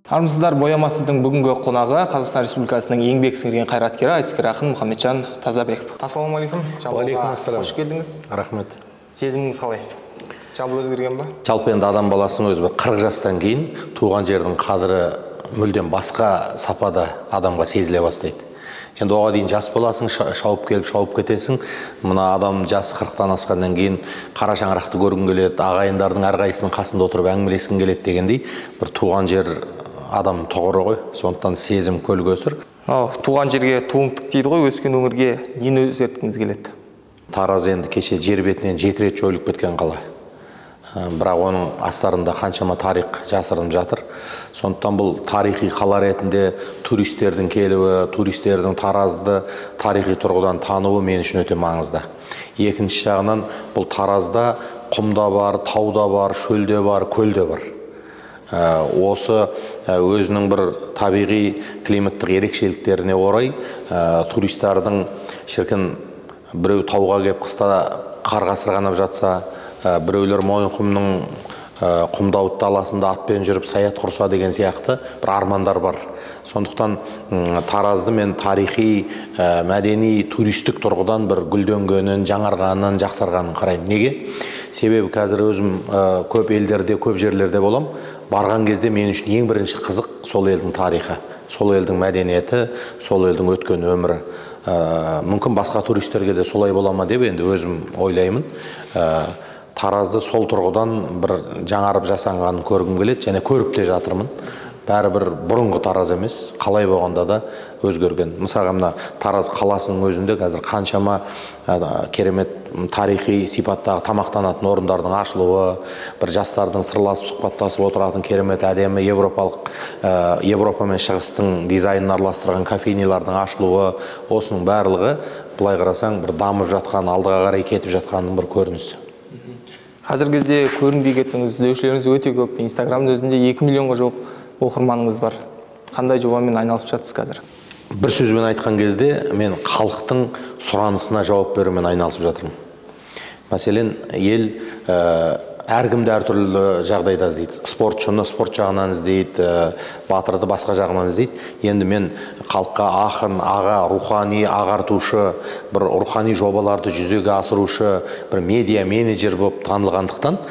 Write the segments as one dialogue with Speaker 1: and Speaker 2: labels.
Speaker 1: Армысыздар, бояма сіздің бүгінгі қонағы Қазақстан Республикасының еңбек сіңірген қайраткері, айтыскер ақын Мұхамеджан Тазабеков. Ассалаумағалейкум. Қош келдіңіз.
Speaker 2: Рахмет.
Speaker 1: Сезіміңіз қалай? Жабыл өзгерген ба?
Speaker 2: Жалпы енді адам баласының өзі 40 жастан кейін туған жердің қадірі мүлдем басқа сапада адамға сезіле бастайды. Енді оған дейін жас боласың, шауып келіп, шауып кетесің. Мына адам жасы 40-тан асқаннан кейін қара шаңырақты көргің келеді, ағайындардың әрқайсысының қасында отырып әңгімелескің келеді дегендей, бір туған жер адам тұғыры ғой, сондықтан сезім көлгөсір.
Speaker 1: Туған жерге туың тік дейді ғой, өскен өңірге нені өзгерткіңіз келеді?
Speaker 2: Тараз енді кеше жер бетінен 7 рет жойылып кеткен қала. Бірақ оның астарында қаншама тарих жасырынып жатыр. Сондықтан бұл тарихи қала ретінде туристердің келуі, туристердің Таразды тарихи тұрғыдан тануы мен үшін өте маңызды. Екінші жағынан бұл Таразда құмда бар, тауда бар, шөлде бар, көлде бар. Осы өзінің бір табиғи климаттық ерекшеліктеріне орай туристардың шіркін біреу тауға келіп қыста қарға сырғанап жатса, біреулер Мойынқұмның құмдауыт даласында атпен жүріп саят құрса деген сияқты бір армандар бар. Сондықтан Таразды мен тарихи, мәдени, туристік тұрғыдан бір гүлденгенін, жаңарғанын, жақсарғанын қараймын. Неге? Себебі қазір өзім көп елдерде, көп жерлерде болам. Барған кезде мен үшін ең бірінші қызық сол елдің тарихы, сол елдің мәдениеті, сол елдің өткен өмірі. Мүмкін басқа туристерге де солай бола ма деп енді өзім ойлаймын. Таразды сол тұрғыдан бір жаңарып жасанғанын көргім келеді, және көріп те жатырмын. Бәрібір бұрынғы Тараз емес, қалай болғанда да өзгерген. Мысалға мына Тараз қаласының өзінде қазір қаншама керемет тарихи сипаттағы тамақтанатын орындардың ашылуы, бір жастардың сырласып сұхбаттасып отыратын керемет әдемі Европа мен шығыстың дизайнын араластырған кофейнялардың ашылуы, осының барлығы былай қарасаң бір дамып жатқан, алдыға қарай кетіп жатқанның бір көрінісі.
Speaker 1: Қазіргі кезде көрінбей кеттіңіз, іздеушілеріңіз өте көп. Инстаграмның өзінде 2 миллионға жоқ оқырманыңыз бар. Қандай жобамен айналысып жатсыз қазір?
Speaker 2: Бір сөзбен айтқан кезде мен халықтың сұранысына жауап берумен айналысып жатырмын. Мәселен, ел әркімді әртүрлі жағдайда іздейді. Спортшыны спорт жағынан іздейді, батырды басқа жағынан іздейді. Енді мен халыққа ақын, аға, рухани ағартушы, бір рухани жобаларды жүзеге асырушы, бір медиа менеджер болып танылғандықтан,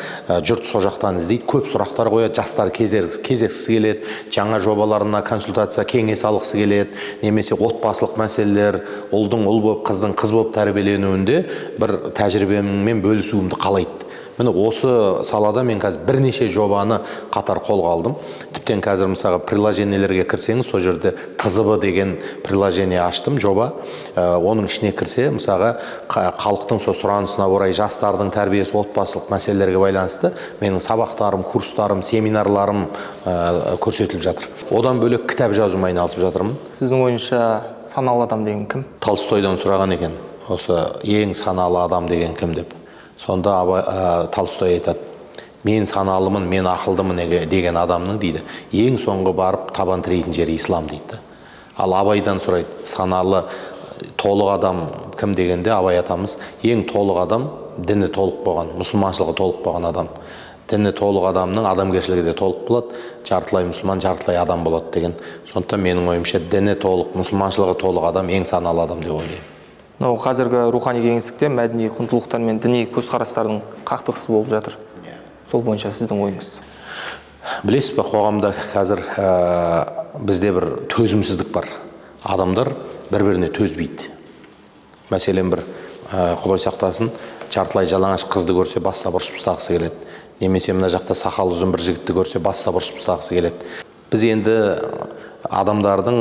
Speaker 2: жұрт сол жақтан іздейді, көп сұрақтар қояды, жастар кездескісі келеді, жаңа жобаларына консультация, кеңес алғысы келеді, немесе отбасылық мәселелер, ұлдың ұл болып, қыздың қыз болып тәрбиеленуінде бір тәжірибеммен бөлісуімді қалайды. Міне осы салада мен қазір бірнеше жобаны қатар қолға алдым. Тіптен қазір мысалға приложениелерге кірсеңіз, сол жерде ТЗБ деген приложение аштым, жоба. Оның ішіне кірсе, мысалға халықтың сол сұранысына орай жастардың тәрбиесі, отбасылық мәселелерге байланысты менің сабақтарым, курстарым, семинарларым көрсетіліп жатыр. Одан бөлек кітап жазумен айналысып жатырмын.
Speaker 1: Сіздің ойынша саналы адам деген кім?
Speaker 2: Толстойдан сұраған екен. Осы ең саналы адам деген кім деп. Сонда Толстой айтады, мен саналымын, мен ақылдымын деген адамның дейді, ең соңғы барып табан тірейтін жері ислам дейді. Ал Абайдан сұрайды, саналы толық адам кім дегенде, Абай атамыз ең толық адам діні толық болған, мұсылманшылығы толық болған адам. Діні толық адамның адамгершілігі де толық болады, жартылай мұсылман, жартылай адам болады деген. Сондықтан менің ойымша діні толық, мұсылманшылығы толық адам ең саналы адам деп ойлаймын.
Speaker 1: Қазіргі рухани кеңістікте мәдени құндылықтар мен діни көзқарастардың қақтығысы болып жатыр. Сол бойынша сіздің ойыңыз?
Speaker 2: Білесіз бе, қоғамда қазір бізде бір төзімсіздік бар. Адамдар бір-біріне төзбейді. Мәселен, бір Құдай сақтасын, жартылай жалаңаш қызды көрсе, басса бұрышып тастағысы келеді. Немесе мына жақта сақалы ұзын бір жігітті көрсе, басса бұрышып тастағысы келеді. Біз енді адамдардың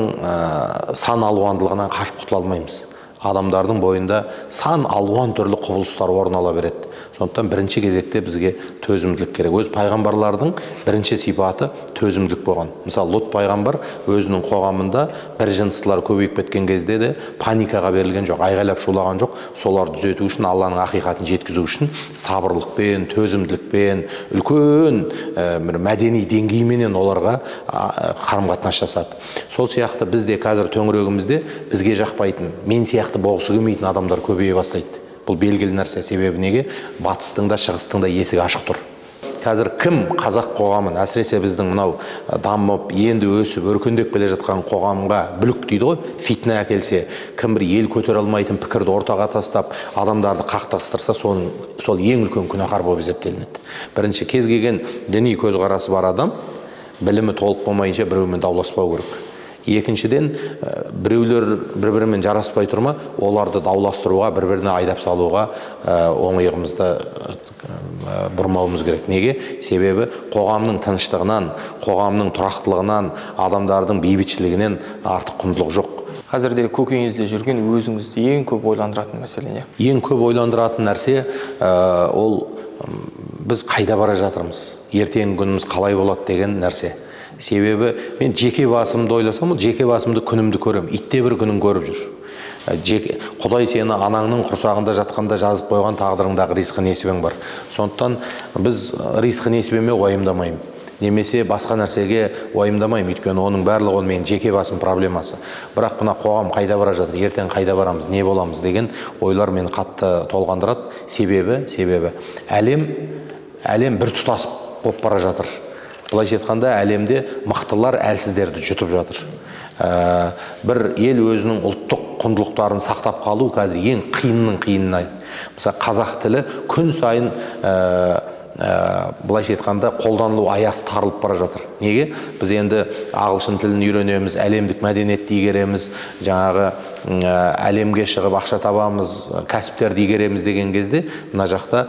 Speaker 2: сан алуандылығынан қашып құтыла алмаймыз. Адамдардың бойында сан алуан түрлі құбылыстар орын ала береді. Сондықтан бірінші кезекте бізге төзімділік керек. Өз пайғамбарлардың бірінші сипаты төзімділік болған. Мысалы, Лот пайғамбар өзінің қоғамында бір жыныстылар көбейіп кеткен кезде де паникаға берілген жоқ, айғайлап шулаған жоқ. Соларды түзету үшін, Алланың ақиқатын жеткізу үшін сабырлықпен, төзімділікпен, үлкен мәдени деңгейменен оларға қарым-қатынас жасады. Сол сияқты бізде қазір төңірегімізде бізге жақпайтын, мен сияқты болғысы келмейтін адамдар көбейе бастайды. Бұл белгілі нәрсе. Себебі неге? Батыстың да шығыстың да есігі ашық тұр. қазір кім қазақ қоғамын, әсіресе біздің мынау дамып, енді өсіп, өркендеп келе жатқан қоғамға бүлік дейді ғой, фитна әкелсе, кім бір ел көтере алмайтын пікірді ортаға тастап, адамдарды қақтығыстырса, сол ең үлкен күнәһар болып есептелінеді. Бірінші, кез келген діни көзқарасы бар адам білімі толық болмайынша біреумен дауласпау керек. Екіншіден, біреулер бір-бірімен жараспай тұрма, оларды дауластыруға, бір-біріне айдап салуға оң иығымызды бұрмауымыз керек. Неге? Себебі қоғамның тыныштығынан, қоғамның тұрақтылығынан, адамдардың бейбітшілігінен артық құндылық жоқ.
Speaker 1: Қазірде көкейіңізде жүрген өзіңізді ең көп ойландыратын мәселе не?
Speaker 2: Ең көп ойландыратын нәрсе ол біз қайда бара жатырмыз, ертеңгі күніміз қалай болады деген нәрсе. Себебі мен жеке басымды ойласам, жеке басымды күнімді көрем, итте бір күнін көріп жүр. Құдай сені анаңның құрсағында жатқанда жазып қойған тағдырыңдағы ризқы несібең бар. Сондықтан біз ризқы несібеме уайымдамаймын, немесе басқа нәрсеге уайымдамаймын, өйткені оның барлығы менің жеке басым проблемасы. Бірақ мына қоғам қайда бара жатыр, ертең қайда барамыз, не боламыз деген ойлар мені қатты толғандырады. Себебі әлем бір тұтас болып бара жатыр. Былайша айтқанда, әлемде мықтылар әлсіздерді жұтып жатыр. Бір ел өзінің ұлттық құндылықтарын сақтап қалу қазір ең қиынның қиынына. Мысалы, қазақ тілі күн сайын былайша айтқанда қолданылу аясы тарылып бара жатыр. Неге? Біз енді ағылшын тілін үйренеміз, әлемдік мәдениетті игереміз, жаңағы әлемге шығып ақша табамыз, кәсіптерді игереміз деген кезде, мына жақта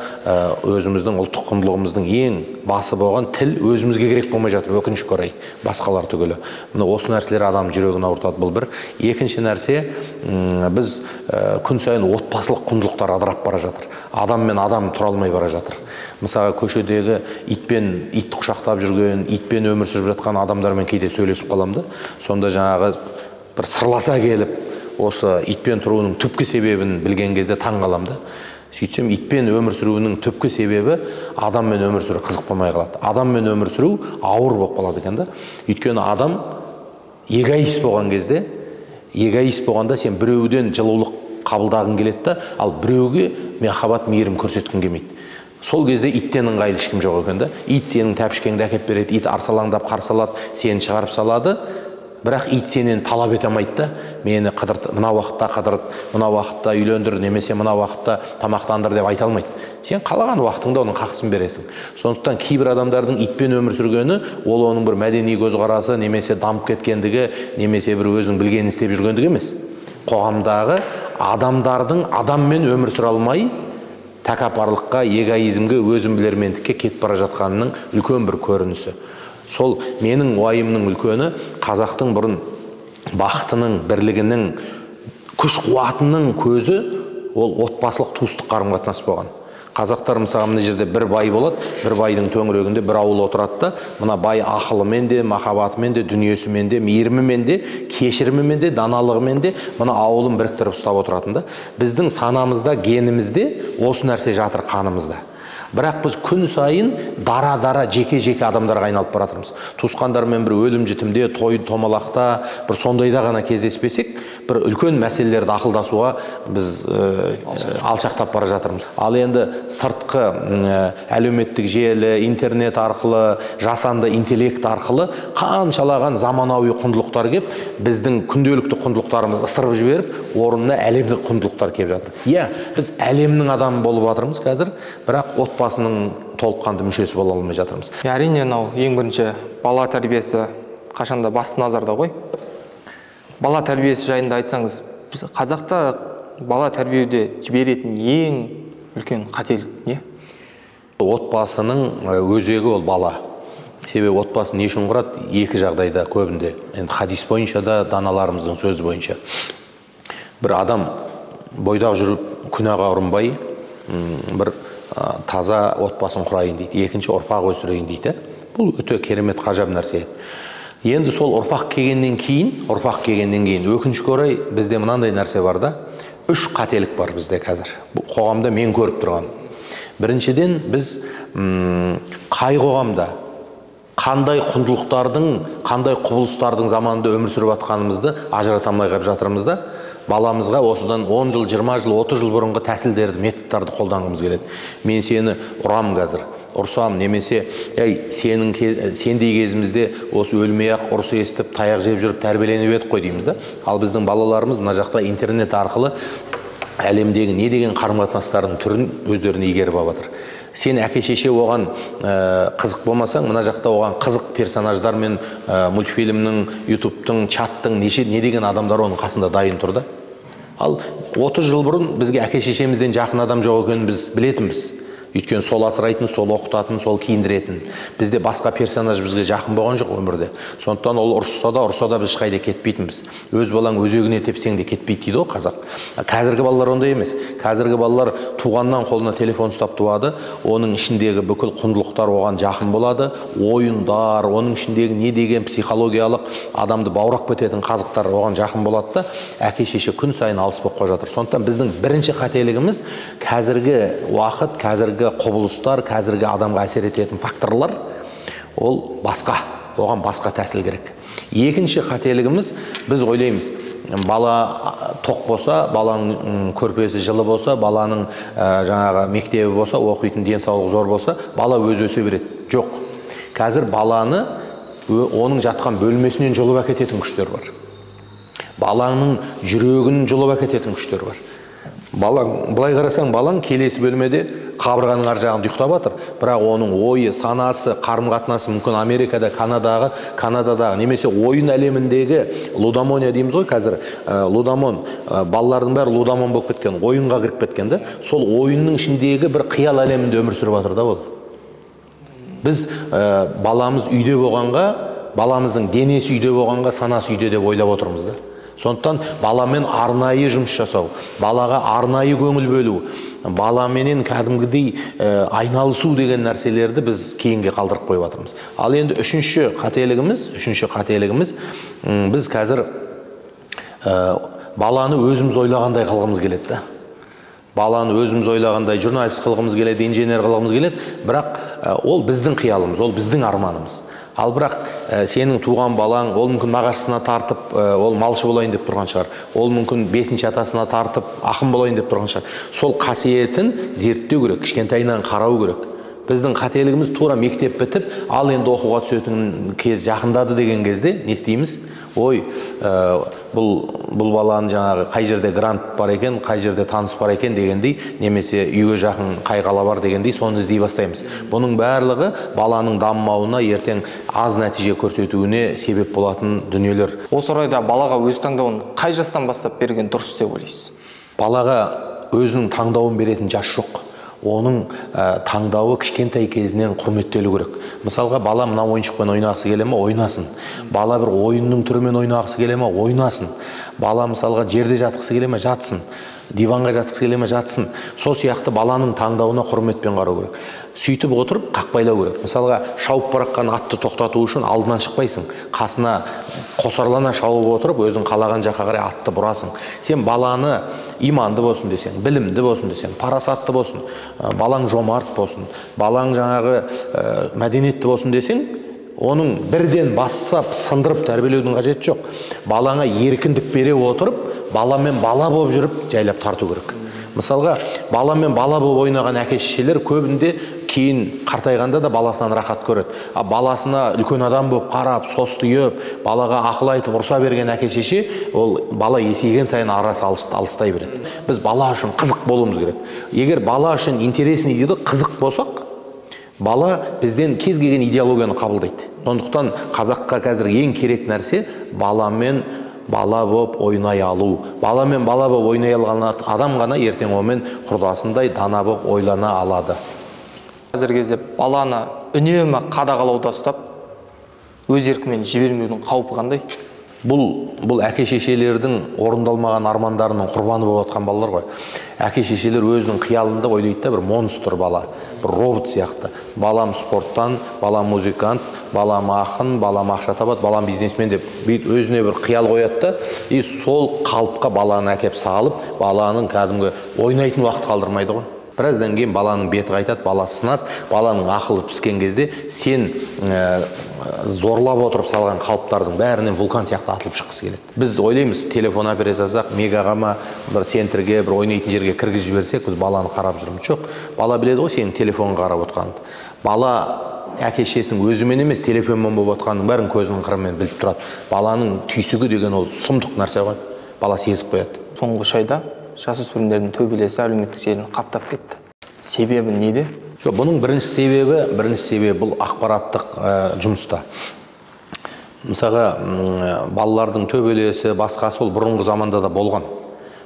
Speaker 2: өзіміздің ұлттық құндылығымыздың ең басы болған тіл өзімізге керек болмай жатыр, өкінішке орай, басқалар түгілі. Мына осы нәрселер адам жүрегін ауыртады, бұл бір. Екінші нәрсе, біз күн сайын отбасылық құндылықтар адырап бара жатыр. Адам мен адам тұра алмай бара жатыр. Мысалы, көшедегі ит құшақтап жүрген, итпен өмір сүріп жатқан адамдармен кейде сөйлесіп қаламды. Сонда жаңағы бір сырласа келіп, осы итпен тұруының түпкі себебін білген кезде таң қаламды. Сөйтсем, итпен өмір сүруінің түпкі себебі адаммен өмір сүру қызық болмай қалады. Адаммен өмір сүру ауыр болып қалады екен да. Өйткені адам эгоист болған кезде, эгоист болғанда сен біреуден жылулық қабылдағың келеді да, ал біреуге махаббат, мейірім көрсеткің келмейді. Сол кезде иттен ыңғайлы ешкім жоқ екен да. Ит сенің тәпішкеңді әкеп береді, ит арсалаңдап қарсы алады, сені шығарып салады. Бірақ ит сенен талап ете алмайды да, мені қыдырт, мына уақытта қыдырт, мына уақытта үйлендір, немесе мына уақытта тамақтандыр деп айта алмайды. Сен қалаған уақытыңда оның хақысын бересің. Сондықтан кейбір адамдардың итпен өмір сүргені, ол оның бір мәдени көзқарасы, немесе дамып кеткендігі, немесе бір өзінің білгенін істеп жүргендігі емес. Қоғамдағы адамдардың адаммен өмір сүре алмай, тәкаппарлыққа, эгоизмге, өзім білермендікке кетіп бара жатқанының үлкен бір көрінісі. Сол менің уайымның үлкені қазақтың бұрын бақытының, бірлігінің, күш қуатының көзі ол отбасылық туыстық қарым-қатынас болған. Қазақтар мысалы мына жерде бір бай болады, бір байдың төңірегінде бір ауыл отырады да, мына бай ақылымен де, махаббатымен де, дүниесімен де, мейірімімен де, кешірімімен де, даналығымен де мына ауылын біріктіріп ұстап отыратын да. Біздің санамызда, генімізде осы нәрсе жатыр, қанымызда. Бірақ біз күн сайын дара-дара жеке-жеке адамдарға айналып баратырмыз. Туысқандармен бір өлім жітімде, той томалақта, бір сондайда ғана кездеспесек, бір үлкен мәселелерді ақылдасуға біз алшақтап бара жатырмыз. Ал енді сыртқы әлеуметтік желі, интернет арқылы, жасанды интеллект арқылы қаншалаған заманауи құндылықтар кеп, біздің күнделікті құндылықтарымызды ысырып жіберіп, орнына әлемдік құндылықтар кеп жатыр. Иә, біз әлемнің адамы болып жатырмыз қазір, бірақ отбасының толыққанды мүшесі бола алмай жатырмыз.
Speaker 1: Әрине, ең бірінші бала тәрбиесі қашанда басты назарда ғой. Бала тәрбиесі жайында айтсаңыз, қазақта бала тәрбиеде жіберетін ең үлкен қателік не?
Speaker 2: Отбасының өзегі ол бала. Себебі отбасы не үшін құрады? Екі жағдайда көбінде. Енді хадис бойынша да, даналарымыздың сөзі бойынша. Бір адам бойдақ жүріп күнәға ұрынбай, бір таза отбасын құрайын дейді. Екінші ұрпақ өсірейін дейді. Бұл өте керемет ғажап нәрсе. Енді сол ұрпақ келгеннен кейін, өкінішке орай бізде мынандай нәрсе бар да, 3 қателік бар бізде қазір. Бұл қоғамда мен көріп тұрған. Біріншіден, біз қай қоғамда, қандай құндылықтардың, қандай құбылыстардың заманында өмір сүріп жатқанымызды ажырата алмай қалып жатырмыз да, баламызға осыдан 10 жыл, 20 жыл, 30 жыл бұрынғы тәсілдерді, методтарды қолданғымыз келеді. Мен сені ұрам қазір. ұрсам, немесе сендей кезімізде осы өлмей-ақ ұрыс естіп, таяқ жеп жүріп тәрбиеленіп едік қой дейміз да. Ал біздің балаларымыз мына жақта интернет арқылы әлемдегі не деген қарым-қатынастардың түрін өздеріне игеріп алып жатыр. Сен әке-шеше оған қызық болмасаң, мына жақта оған қызық персонаждар мен мультфильмнің, ютубтың, чаттың не деген адамдар оның қасында дайын тұр да. Ал 30 жыл бұрын бізге әке-шешемізден жақын адам жоқ екенін біз білетінбіз. Өйткені сол асырайтын, сол оқытатын, сол киіндіретін. Бізде басқа персонаж бізге жақын болған жоқ өмірде. Сондықтан ол ұрысса да біз ешқайда кетпейтінбіз. Өз балаң өзегіне тепсең де кетпейді дейді ғой қазақ. Қазіргі балалар ондай емес. Қазіргі балалар туғаннан қолына телефон ұстап туады. Оның ішіндегі бүкіл құндылықтар оған жақын болады. Ойындар, оның ішіндегі не деген психологиялық адамды баурап кететін қазықтар оған жақын болады да, әке-шеше күн сайын алыс болып қалып жатыр. Сондықтан біздің бірінші қателігіміз қазіргі уақыт, қазіргі құбылыстар, қазіргі адамға әсер ететін факторлар, ол басқа, оған басқа тәсіл керек. Екінші қателігіміз, біз ойлаймыз, бала тоқ болса, баланың көрпесі жылы болса, баланың жаңағы мектебі болса, оқитын денсаулығы зор болса, бала өз өсе береді. Жоқ. Қазір баланы оның жатқан бөлмесінен жұлып әкететін күштер бар. Баланың жүрегін жұлып әкететін күштер бар. Балаң, былай қарасаң, балаң келесі бөлмеде қабырғаның ар жағында ұйықтап жатыр, бірақ оның ойы, санасы, қарым-қатынасы мүмкін Америкада, Канададағы немесе ойын әлеміндегі лудомония дейміз ғой қазір. Лудомон, балалардың бәрі лудомон болып кеткен, ойынға кіріп кеткен да. Сол ойынның ішіндегі бір қиял әлемінде өмір сүріп жатыр да ол. Біз баламыз үйде болғанға, баламыздың денесі үйде болғанға, санасы үйде деп ойлап отырмыз да. Сондықтан баламен арнайы жұмыс жасау, балаға арнайы көңіл бөлу, баламенен кәдімгідей айналысу деген нәрселерді біз кейінге қалдырып қойып жатырмыз. Ал енді үшінші қателігіміз, біз қазір баланы өзіміз ойлағандай қылғымыз келеді да. Баланы өзіміз ойлағандай журналист қылғымыз келеді, инженер қылғымыз келеді, бірақ ол біздің қиялымыз, ол біздің арманымыз. Ал бірақ сенің туған балаң, ол мүмкін нағашысына тартып, ол малшы болайын деп тұрған шығар. Ол мүмкін 5-ші атасына тартып, ақын болайын деп тұрған шығар. Сол қасиетін зерттеу керек, кішкентайынан қарау керек. Біздің қателігіміз тура мектеп бітіп, ал енді оқуға түсетін кез жақындады деген кезде не істейміз? Ой, бұл баланың жаңағы қай жерде грант бар екен, қай жерде таныс бар екен дегендей, немесе үйге жақын қай қала бар дегендей, соны іздей бастаймыз. Бұның барлығы баланың дамымауына, ертең аз нәтиже көрсетуіне себеп болатын дүниелер.
Speaker 1: Осы орайда балаға өз таңдауын қай жастан бастап берген дұрыс деп ойлайсыз?
Speaker 2: Балаға өзінің таңдауын беретін жас жоқ. Оның таңдауы кішкентай кезінен құрметтелу керек. Мысалға, бала мына ойыншықпен ойнағысы келе ме, ойнасын. Бала бір ойынның түрімен ойнағысы келе ме, ойнасын. Бала мысалға жерде жатқысы келе ме, жатсын. Диванға жатқысы келе ме, жатсын. Сол сияқты баланың таңдауына құрметпен қарау керек. Сөйтіп отырып қақпайлау керек. Мысалға, шауып бараққан атты тоқтату үшін алдынан шықпайсың. Қасына қосарлана шауып отырып, өзің қалаған жаққа қарай атты бұрасың. Сен баланы иманды болсын десең, білімді болсын десең, парасатты болсын, балаң жомарт болсын, балаң жаңағы мәдениетті болсын десең, оның бірден бастап сындырып тәрбиелеудің қажеті жоқ. Балаңа еркіндік бере отырып, баламен бала болып жүріп жайлап тарту керек. Мысалға, баламен бала болып ойнаған әке-шешелер көбінде кейін қартайғанда да баласынан рахат көреді. Баласына үлкен адам болып қарап, состиып, балаға ақыл айтып ұрса берген әке-шеше, ол бала есейген сайын арасы алыстай береді. Біз бала үшін қызық болуымыз керек. Егер бала үшін интересный дейді, қызық болсақ, бала бізден кез келген идеологияны қабылдайды. Сондықтан қазаққа қазір ең керек нәрсе баламен бала болып ойнай алу. Баламен бала болып ойнай алған адам ғана ертең онымен құрдасындай дана болып ойлана алады.
Speaker 1: Қазіргі кезде баланы үнемі қадағалауда ұстап, өз еркімен жібермеудің қаупі қандай?
Speaker 2: Бұл әке-шешелердің орындалмаған армандарының құрбаны болып жатқан балалар ғой. Әке-шешелер өзінің қиялында ойлайды да, бір монстр бала, бір робот сияқты. Балам спорттан, балам музыкант, балам ақын, балам ақша табады, балам бизнесмен деп өзіне бір қиял қояды да, и сол қалыпқа баланы әкеп салып, баланың кәдімгі ойнайтын уақыт қалдырмайды ғой. Біраздан кейін баланың беті қайтады, бала сынады, баланың ақылы піскен кезде сен зорлап отырып салған қалыптардың бәрінен вулкан сияқты атылып шыққысы келеді. Біз ойлаймыз, телефон әпере салсақ, мегаға ма, бір центрге, бір ойнайтын жерге кіргізіп жіберсек, біз баланы қарап жүрміз. Жоқ, бала біледі ғой сенің телефонға қарап отқаныңды. Бала әке-шешесінің өзімен емес, телефонмен болып отқанның бәрін көзінің қырымен біліп тұрады. Баланың түйсігі деген ол сұмдық нәрсе ғой. Бала сезіп қояды.
Speaker 1: Соңғы 3 айда жасөспірімдердің төбелесі әлеуметтік желіні қаптап кетті. Себебі неде?
Speaker 2: Жоқ, бұның бірінші себебі бұл ақпараттық жұмыста. Мысалға, балалардың төбелесі, басқасы ол бұрынғы заманда да болған.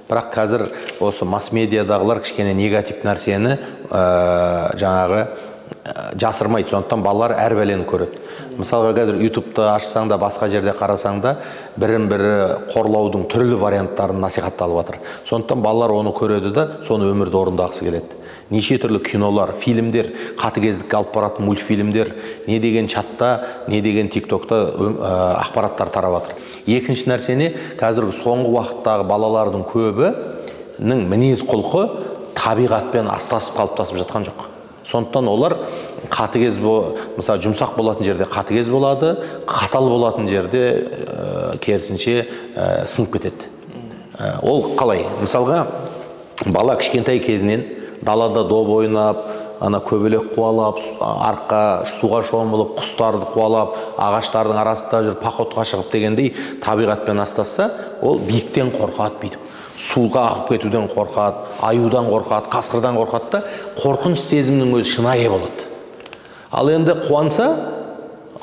Speaker 2: Бірақ қазір осы масс-медиадағылар кішкене негатив нәрсені жаңағы жасырмайды. Сондықтан балалар әр бәлені көреді. Мысалға, қазір ютубты ашсаң да, басқа жерде қарасаң да, бірін-бірі қорлаудың түрлі варианттарын насихатталып жатыр. Сондықтан балалар оны көреді да, соны өмірде орындағысы келеді. Неше түрлі кинолар, фильмдер, қатыгездікке алып баратын мультфильмдер, не деген чатта, не деген тиктокта ақпараттар тарап жатыр. Екінші нәрсені, қазір соңғы уақыттағы балалардың көбінің мінез құлқы табиғатпен астасып қалыптасып жатқан жоқ. Сондықтан олар қатыгез, мысалы жұмсақ болатын жерде қатыгез болады, қатал болатын жерде керісінше сынып кетеді. Ол қалай? Мысалға, бала кішкентай кезінен далада доп ойнап, көбелек қуалап, арқа суға шомылып, құстарды қуалап, ағаштардың арасында жүріп, походқа шығып дегендей табиғатпен астасса, ол биіктен қорқады бүйтіп. Суға ағып кетуден қорқады, аюдан қорқады, қасқырдан қорқады да, қорқыныш сезімнің өзі шынайы болады. Ал енді қуанса,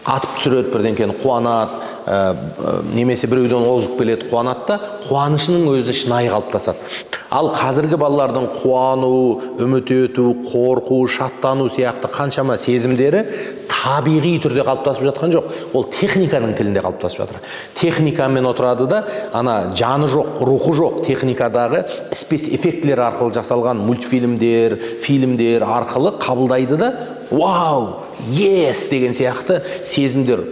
Speaker 2: атып түсіреді бірдеңкені, қуанады, немесе біреуден озып келеді, қуанады да, қуанышының өзі шынайы қалыптасады. Ал қазіргі балалардың қуану, үміт ету, қорқу, шаттану сияқты қаншама сезімдері табиғи түрде қалыптасып жатқан жоқ. Ол техниканың тілінде қалыптасып жатыр. Техникамен отырады да, жаны жоқ, рухы жоқ техникадағы спецэффектілер арқылы жасалған мультфильмдер, фильмдер арқылы қабылдайды да, вау, yes деген сияқты сезімдер,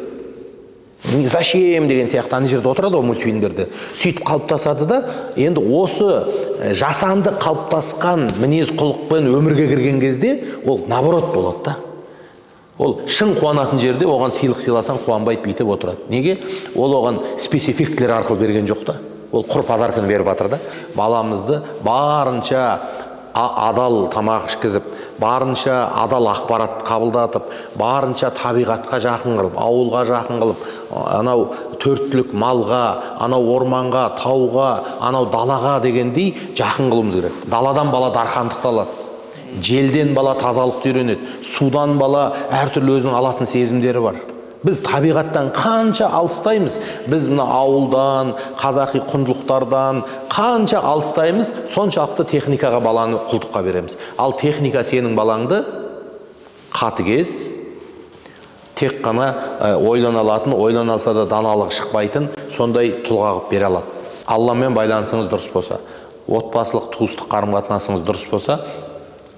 Speaker 2: зачем деген сияқты ана жерде отырады ғой мультфильмдерде. Сөйтіп қалыптасады да, енді осы жасанды қалыптасқан мінез құлықпен өмірге кірген кезде ол наоборот болады да. Ол шын қуанатын жерде оған сыйлық сыйласаң қуанбайды, бүйтіп отырады. Неге? Ол оған спецэффектілер арқылы берген жоқ та. Ол құр подарканы беріп жатыр да. Баламызды барынша адал тамақ ішкізіп, барынша адал ақпарат қабылдатып, барынша табиғатқа жақын қылып, ауылға жақын қылып, анау төрттілік малға, анау орманға, тауға, анау далаға дегендей жақын қылуымыз керек. Даладан бала дархандықты алады. Желден бала тазалықты үйренеді. Судан бала әртүрлі өзінің алатын сезімдері бар. Біз табиғаттан қанша алыстаймыз, біз мына ауылдан, қазақи құндылықтардан қанша алыстаймыз, соншалықты техникаға баланы құлдыққа береміз. Ал техника сенің балаңды қатыгез, тек қана ойлана алатын, ойлана алса да даналық шықпайтын, сондай тұлға қылып бере алады. Алламен байланысыңыз дұрыс болса, отбасылық туыстық қарым-қатынасыңыз дұрыс болса,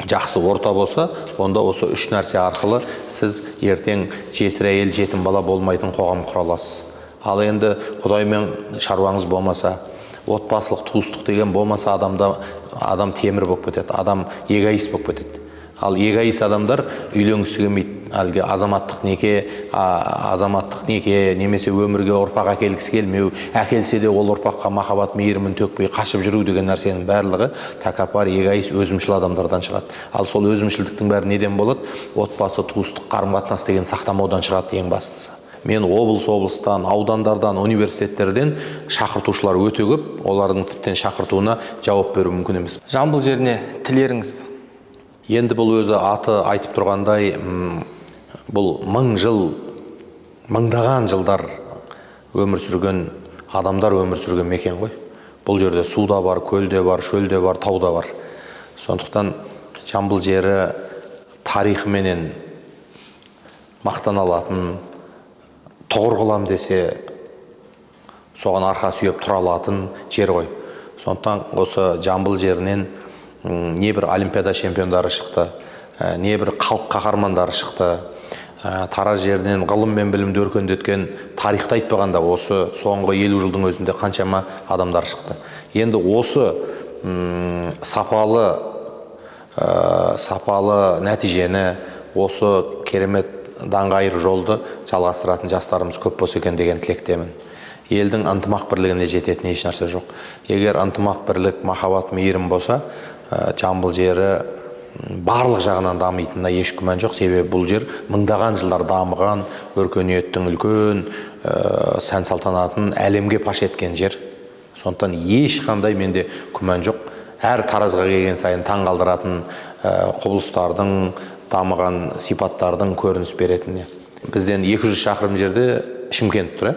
Speaker 2: жақсы орта болса, онда осы үш нәрсе арқылы сіз ертең жесір әйел, жетім бала болмайтын қоғам құра аласыз. Ал енді Құдаймен шаруаңыз болмаса, отбасылық туыстық деген болмаса, адам темір болып кетеді, адам эгоист болып кетеді. Ал эгоист адамдар үйленгісі келмейді. Әлгі азаматтық неке, немесе өмірге ұрпақ әкелгісі келмеу, әкелсе де ол ұрпаққа махаббат мейірімін төкпей қашып жүру деген нәрсенің барлығы тәкаппар, эгоист, өзімшіл адамдардан шығады. Ал сол өзімшілдіктің бәрі неден болады? Отбасы, туыстық, қарым-қатынас деген сақтамаудан шығады ең бастысы. Мен облыстан, аудандардан, университеттерден шақыртушылар өте көп, олардың тіптен шақыртуына жауап беру мүмкін емес.
Speaker 1: Жамбыл жеріне тілеріңіз?
Speaker 2: Енді бұл өзі аты айтып тұрғандай, бұл мыңдаған жылдар өмір сүрген адамдар өмір сүрген мекен ғой. Бұл жерде суда бар, көлде бар, шөлде бар, тауда бар. Сондықтан Жамбыл жері тарихыменен мақтан алатын, тұғыр қылам десе соған арқа сүйеп тұра алатын жер ғой. Сондықтан осы Жамбыл жерінен небір олимпиада чемпиондары шықты, небір халық қаһармандары шықты. Тараз жерінен ғылым мен білімді өркендеткен, тарихты айтпағанда осы соңғы 50 жылдың өзінде қаншама адамдар шықты. Енді осы сапалы нәтижені, осы керемет даңғайыр жолды жалғастыратын жастарымыз көп болса екен деген тілектемін. Елдің ынтымақ бірлігіне жететін еш нәрсе жоқ. Егер ынтымақ бірлік, махаббат, мейірім болса, Жамбыл жері барлық жағынан дамитынына еш күмән жоқ. Себебі бұл жер мыңдаған жылдар дамыған, өркениеттің үлкен сән салтанатын әлемге паш еткен жер. Сондықтан ешқандай менде күмән жоқ. Әр Таразға келген сайын таң қалдыратын құбылыстардың, дамыған сипаттардың көрініс беретініне. Бізден 200 шақырым жерде Шымкент тұр.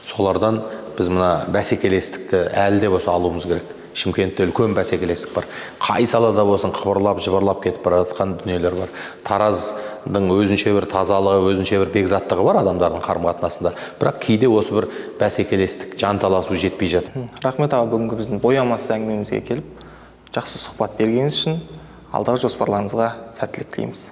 Speaker 2: Солардан біз мына бәсекелестікті әлі де болса алуымыз керек. Шымкентте үлкен бәсекелестік бар. Қай салада болсын қыбырлап, жыбырлап кетіп бара жатқан дүниелер бар. Тараздың өзінше бір тазалығы, өзінше бір бекзаттығы бар адамдардың қарым-қатынасында. Бірақ кейде осы бір бәсекелестік, жанталасу жетпей жатыр.
Speaker 1: Рахмет аға, бүгінгі біздің боямасыз әңгімемізге келіп, жақсы сұхбат бергеніңіз үшін алдағы жоспарларыңызға сәттілік тілейміз.